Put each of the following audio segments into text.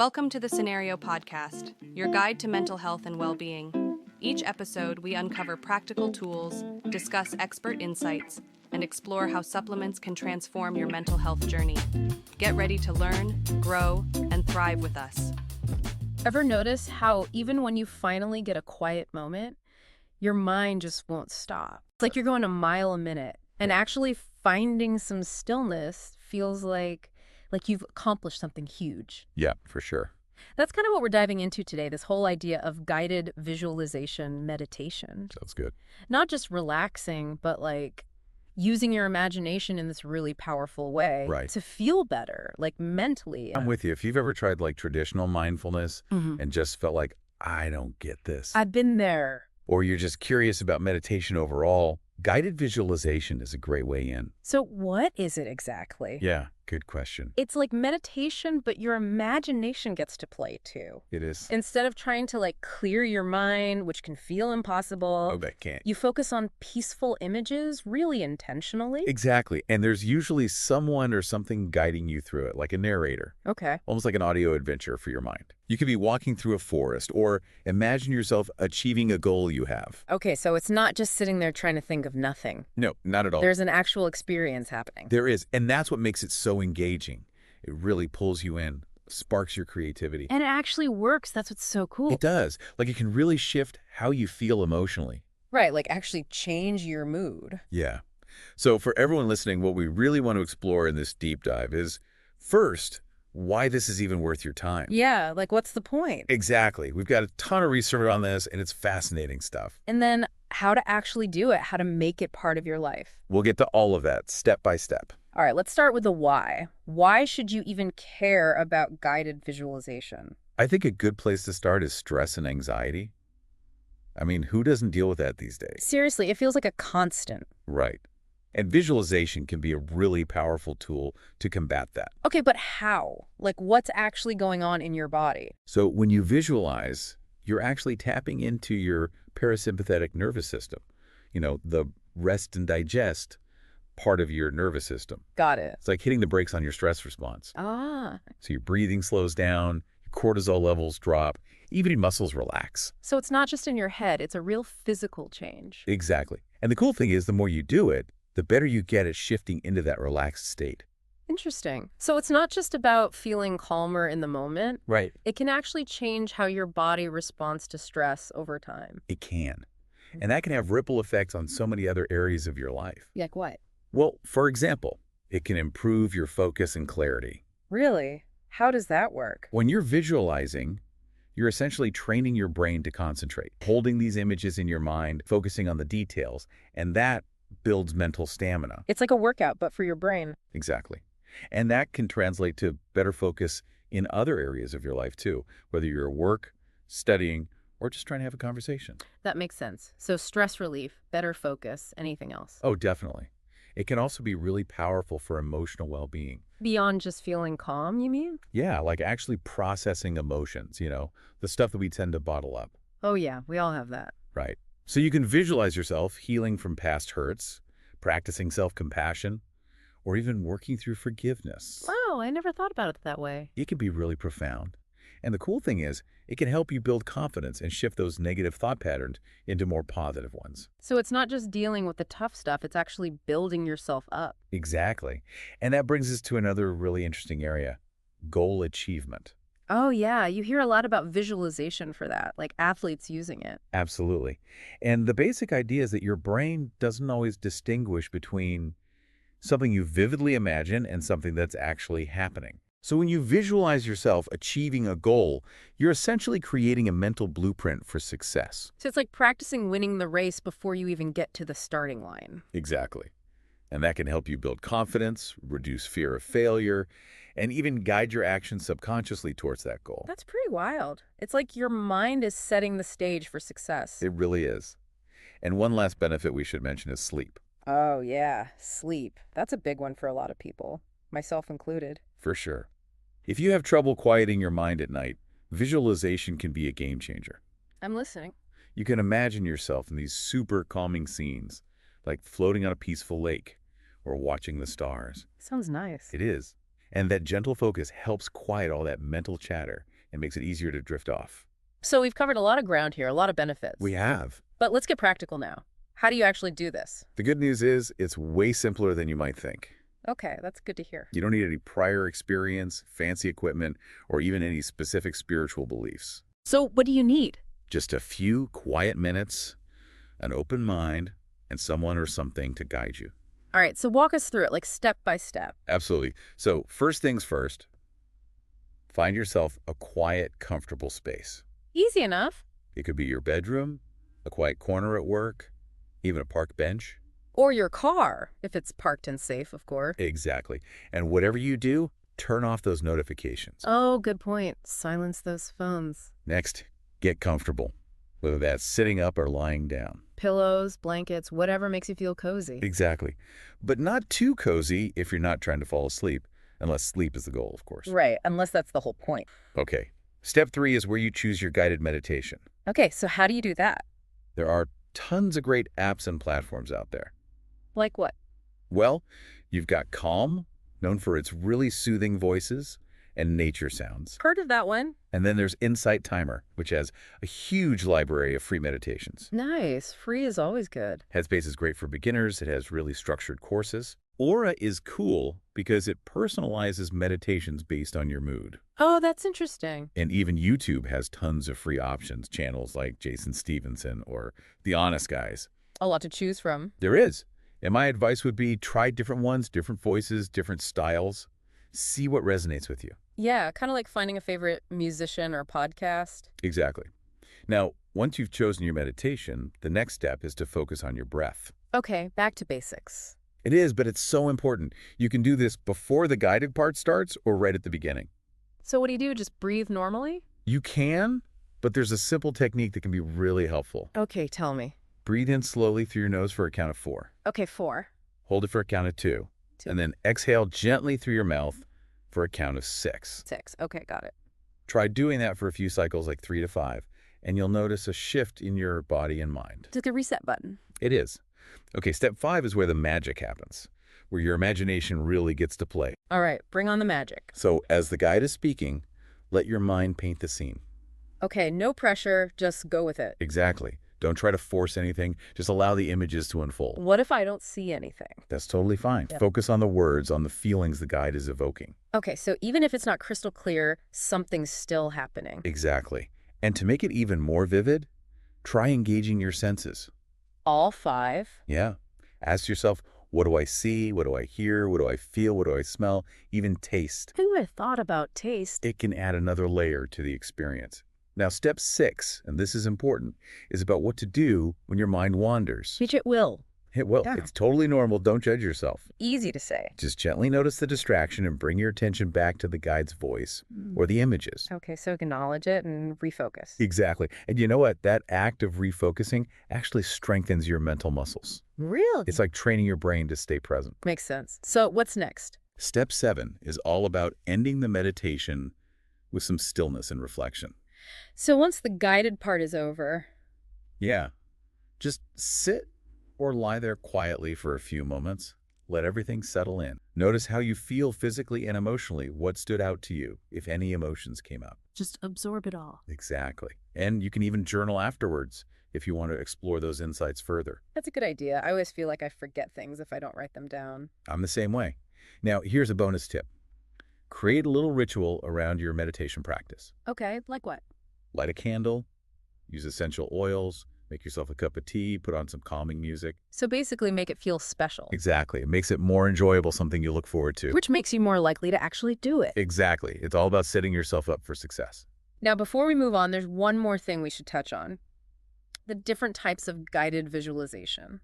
Welcome to the Cenario podcast, your guide to mental health and well-being. Each episode, we uncover practical tools, discuss expert insights, and explore how supplements can transform your mental health journey. Get ready to learn, grow, and thrive with us. Ever notice how even when you finally get a quiet moment, your mind just won't stop? It's like you're going a mile a minute, and actually finding some stillness feels like you've accomplished something huge. Yeah, for sure. That's kind of what we're diving into today, this whole idea of guided visualization meditation. Sounds good. Not just relaxing, but using your imagination in this really powerful way to feel better, mentally. I'm with you. If you've ever tried traditional mindfulness Mhm. and just felt like, I don't get this, I've been there. or you're just curious about meditation overall, guided visualization is a great way in. So what is it exactly? Yeah, good question. It's like meditation, but your imagination gets to play too. It is. Instead of trying to clear your mind, which can feel impossible, Oh, that can't. you focus on peaceful images really intentionally. Exactly. And there's usually someone or something guiding you through it, like a narrator, Okay. almost like an audio adventure for your mind. You could be walking through a forest or imagine yourself achieving a goal you have. Okay, so it's not just sitting there trying to think of nothing. No, not at all. There's an actual experience happening. There is. And that's what makes it so engaging. It really pulls you in, sparks your creativity. And it actually works. That's what's so cool. It does. It can really shift how you feel emotionally. Right, actually change your mood. Yeah. So for everyone listening, what we really want to explore in this deep dive is, first, why this is even worth your time. Yeah, what's the point? Exactly. We've got a ton of research on this, and it's fascinating stuff. And then how to actually do it, how to make it part of your life. We'll get to all of that step by step. All right, let's start with the why. Why should you even care about guided visualization? I think a good place to start is stress and anxiety. I mean, who doesn't deal with that these days? Seriously, it feels like a constant. Right. And visualization can be a really powerful tool to combat that. Okay, but how? What's actually going on in your body? So when you visualize, you're actually tapping into your parasympathetic nervous system, the rest and digest part of your nervous system. Got it. It's like hitting the brakes on your stress response. Ah. So your breathing slows down, your cortisol levels drop, even your muscles relax. So it's not just in your head, it's a real physical change. Exactly. And the cool thing is, the more you do it, the better you get at shifting into that relaxed state. Interesting. So it's not just about feeling calmer in the moment. Right. It can actually change how your body responds to stress over time. It can. And that can have ripple effects on so many other areas of your life. Like what? Well, for example, it can improve your focus and clarity. Really? How does that work? When you're visualizing, you're essentially training your brain to concentrate, holding these images in your mind, focusing on the details, and that builds mental stamina. It's like a workout, but for your brain. Exactly. And that can translate to better focus in other areas of your life too, whether you're at work, studying, or just trying to have a conversation. That makes sense. So stress relief, better focus, anything else? Oh, definitely. It can also be really powerful for emotional well-being. Beyond just feeling calm, you mean? Yeah, actually processing emotions, the stuff that we tend to bottle up. Oh yeah, we all have that. Right. So you can visualize yourself healing from past hurts, practicing self-compassion, or even working through forgiveness. Wow, I never thought about it that way. It can be really profound. And the cool thing is, it can help you build confidence and shift those negative thought patterns into more positive ones. So it's not just dealing with the tough stuff, it's actually building yourself up. Exactly. And that brings us to another really interesting area, goal achievement. Oh yeah, you hear a lot about visualization for that, like athletes using it. Absolutely. And the basic idea is that your brain doesn't always distinguish between something you vividly imagine and something that's actually happening. So when you visualize yourself achieving a goal, you're essentially creating a mental blueprint for success. So it's like practicing winning the race before you even get to the starting line. Exactly. And that can help you build confidence, reduce fear of failure, and even guide your actions subconsciously towards that goal. That's pretty wild. It's like your mind is setting the stage for success. It really is. And one last benefit we should mention is sleep. Oh yeah, sleep. That's a big one for a lot of people, myself included. For sure. If you have trouble quieting your mind at night, visualization can be a game changer. I'm listening. You can imagine yourself in these super calming scenes, like floating on a peaceful lake or watching the stars. Sounds nice. It is. And that gentle focus helps quiet all that mental chatter and makes it easier to drift off. So we've covered a lot of ground here, a lot of benefits. We have. But let's get practical now. How do you actually do this? The good news is it's way simpler than you might think. Okay, that's good to hear. You don't need any prior experience, fancy equipment, or even any specific spiritual beliefs. So what do you need? Just a few quiet minutes, an open mind, and someone or something to guide you. All right, so walk us through it, like step by step. Absolutely. So first things first, find yourself a quiet, comfortable space. Easy enough. It could be your bedroom, a quiet corner at work, even a park bench. Or your car, if it's parked and safe, of course. Exactly. And whatever you do, turn off those notifications. Oh, good point. Silence those phones. Next, get comfortable, whether that's sitting up or lying down. Pillows, blankets, whatever makes you feel cozy. Exactly. But not too cozy if you're not trying to fall asleep, unless sleep is the goal, of course. Right, unless that's the whole point. Okay. Step 3 is where you choose your guided meditation. Okay, so how do you do that? There are tons of great apps and platforms out there. Like what? Well, you've got Calm, known for its really soothing voices and nature sounds. Heard of that one. And then there's Insight Timer, which has a huge library of free meditations. Nice. Free is always good. Headspace is great for beginners. It has really structured courses. Aura is cool because it personalizes meditations based on your mood. Oh, that's interesting. And even YouTube has tons of free options, channels like Jason Stevenson or The Honest Guys. A lot to choose from. There is. And my advice would be try different ones, different voices, different styles. See what resonates with you. Yeah, kind of like finding a favorite musician or podcast. Exactly. Now, once you've chosen your meditation, the next step is to focus on your breath. Okay, back to basics. It is, but it's so important. You can do this before the guided part starts or right at the beginning. So what do you do? Just breathe normally? You can, but there's a simple technique that can be really helpful. Okay, tell me. Breathe in slowly through your nose for a count of 4. Okay, 4. Hold it for a count of 2. 2. And then exhale gently through your mouth for a count of 6. 6. Okay, got it. Try doing that for a few cycles, like 3 to 5, and you'll notice a shift in your body and mind. It's like a reset button. It is. Okay, step 5 is where the magic happens, where your imagination really gets to play. All right, bring on the magic. So as the guide is speaking, let your mind paint the scene. Okay, no pressure, just go with it. Exactly. Don't try to force anything. Just allow the images to unfold. What if I don't see anything? That's totally fine. Yep. Focus on the words, on the feelings the guide is evoking. Okay, so even if it's not crystal clear, something's still happening. Exactly. And to make it even more vivid, try engaging your senses. All 5? Yeah. Ask yourself, what do I see? What do I hear? What do I feel? What do I smell? Even taste. Who would have thought about taste? It can add another layer to the experience. Now, step 6, and this is important, is about what to do when your mind wanders. Which it will. It will. Yeah. It's totally normal. Don't judge yourself. Easy to say. Just gently notice the distraction and bring your attention back to the guide's voice or the images. Okay, so acknowledge it and refocus. Exactly. And you know what? That act of refocusing actually strengthens your mental muscles. Really? It's like training your brain to stay present. Makes sense. So what's next? Step 7 is all about ending the meditation with some stillness and reflection. So once the guided part is over... Yeah. Just sit or lie there quietly for a few moments. Let everything settle in. Notice how you feel physically and emotionally. What stood out to you, if any emotions came up. Just absorb it all. Exactly. And you can even journal afterwards if you want to explore those insights further. That's a good idea. I always feel like I forget things if I don't write them down. I'm the same way. Now, here's a bonus tip. Create a little ritual around your meditation practice. Okay, like what? Light a candle, use essential oils, make yourself a cup of tea, put on some calming music. So basically make it feel special. Exactly. It makes it more enjoyable, something you look forward to. Which makes you more likely to actually do it. Exactly. It's all about setting yourself up for success. Now, before we move on, there's one more thing we should touch on. The different types of guided visualization.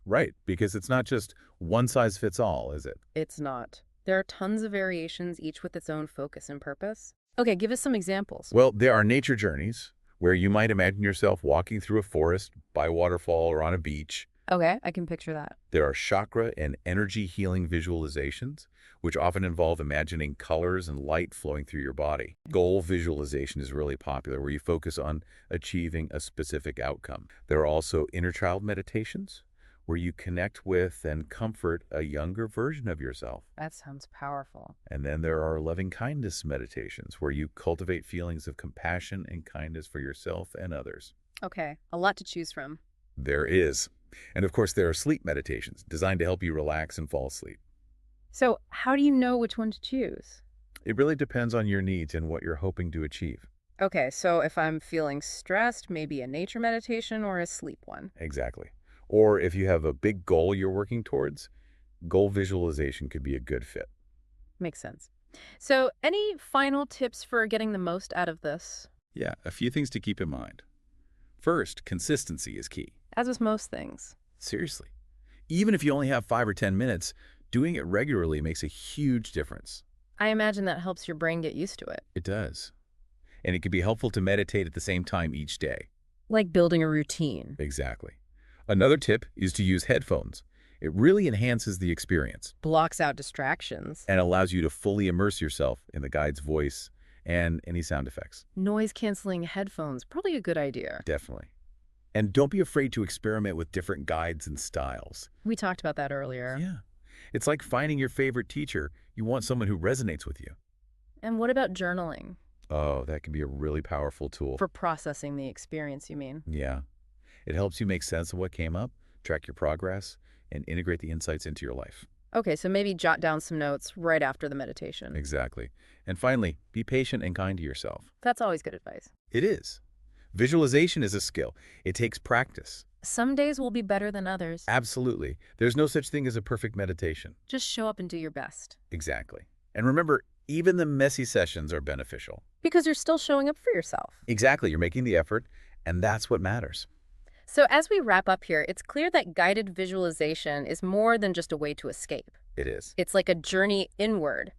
Right, because it's not just one size fits all, is it? It's not. There are tons of variations, each with its own focus and purpose. Okay, give us some examples. Well, there are nature journeys where you might imagine yourself walking through a forest, by a waterfall, or on a beach. Okay, I can picture that. There are chakra and energy healing visualizations, which often involve imagining colors and light flowing through your body. Goal visualization is really popular, where you focus on achieving a specific outcome. There are also inner child meditations, where you connect with and comfort a younger version of yourself. That sounds powerful. And then there are loving kindness meditations where you cultivate feelings of compassion and kindness for yourself and others. Okay, a lot to choose from. There is. And of course, there are sleep meditations designed to help you relax and fall asleep. So how do you know which one to choose? It really depends on your needs and what you're hoping to achieve. Okay, so if I'm feeling stressed, maybe a nature meditation or a sleep one. Exactly. Or if you have a big goal you're working towards, goal visualization could be a good fit. Makes sense. So any final tips for getting the most out of this? Yeah, a few things to keep in mind. First, consistency is key. As with most things. Seriously. Even if you only have 5 or 10 minutes, doing it regularly makes a huge difference. I imagine that helps your brain get used to it. It does. And it can be helpful to meditate at the same time each day. Like building a routine. Exactly. Another tip is to use headphones. It really enhances the experience Blocks out distractions. and allows you to fully immerse yourself in the guide's voice and any sound effects. Noise-canceling headphones, probably a good idea. Definitely. And don't be afraid to experiment with different guides and styles. We talked about that earlier. Yeah. It's like finding your favorite teacher. You want someone who resonates with you. And what about journaling? Oh, that can be a really powerful tool. For processing the experience, you mean? Yeah. It helps you make sense of what came up, track your progress, and integrate the insights into your life. Okay, so maybe jot down some notes right after the meditation. Exactly. And finally, be patient and kind to yourself. That's always good advice. It is. Visualization is a skill. It takes practice. Some days will be better than others. Absolutely. There's no such thing as a perfect meditation. Just show up and do your best. Exactly. And remember, even the messy sessions are beneficial. Because you're still showing up for yourself. Exactly. You're making the effort, and that's what matters. So as we wrap up here, it's clear that guided visualization is more than just a way to escape. It is. It's like a journey inward,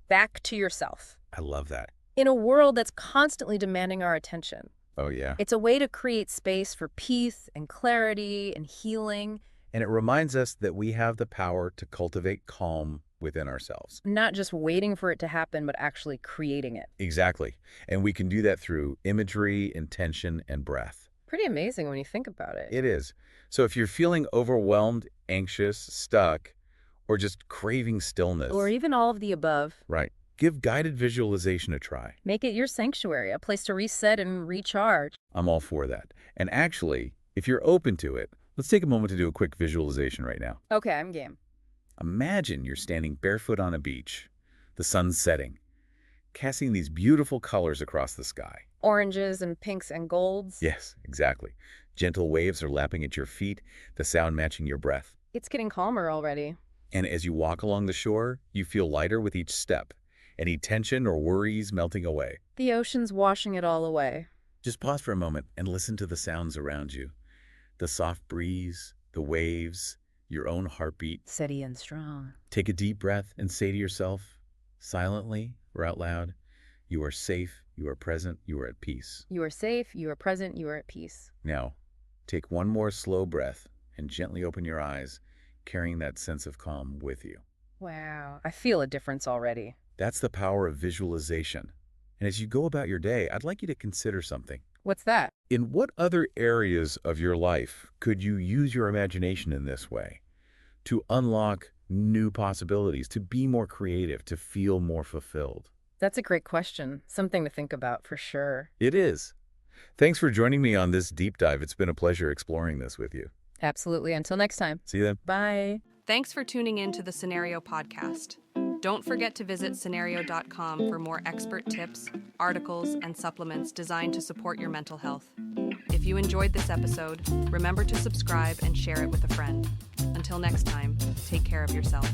back to yourself, I love that. in a world that's constantly demanding our attention. Oh, yeah. It's a way to create space for peace and clarity and healing, And it reminds us that we have the power to cultivate calm within ourselves. not just waiting for it to happen, but actually creating it. Exactly. And we can do that through imagery, intention, and breath. Pretty amazing when you think about it. It is. So if you're feeling overwhelmed, anxious, stuck, or just craving stillness, Or even all of the above. right, give guided visualization a try. Make it your sanctuary, a place to reset and recharge. I'm all for that. And actually, if you're open to it, let's take a moment to do a quick visualization right now. Okay, I'm game. Imagine you're standing barefoot on a beach, the sun's setting, casting these beautiful colors across the sky. Oranges and pinks and golds. Yes, exactly. Gentle waves are lapping at your feet, the sound matching your breath. It's getting calmer already. And as you walk along the shore, you feel lighter with each step, any tension or worries melting away. The ocean's washing it all away. Just pause for a moment and listen to the sounds around you. The soft breeze, the waves, your own heartbeat. Steady and strong. Take a deep breath and say to yourself, silently or out loud, you are safe, you are present, you are at peace. You are safe, you are present, you are at peace. Now, take one more slow breath and gently open your eyes, carrying that sense of calm with you. Wow, I feel a difference already. That's the power of visualization. And as you go about your day, I'd like you to consider something. What's that? In what other areas of your life could you use your imagination in this way to unlock new possibilities, to be more creative, to feel more fulfilled? That's a great question. Something to think about for sure. It is. Thanks for joining me on this deep dive. It's been a pleasure exploring this with you. Absolutely. Until next time. See you then. Bye. Thanks for tuning in to the Cenario podcast. Don't forget to visit Cenario.com for more expert tips, articles, and supplements designed to support your mental health. If you enjoyed this episode, remember to subscribe and share it with a friend. Until next time, take care of yourself.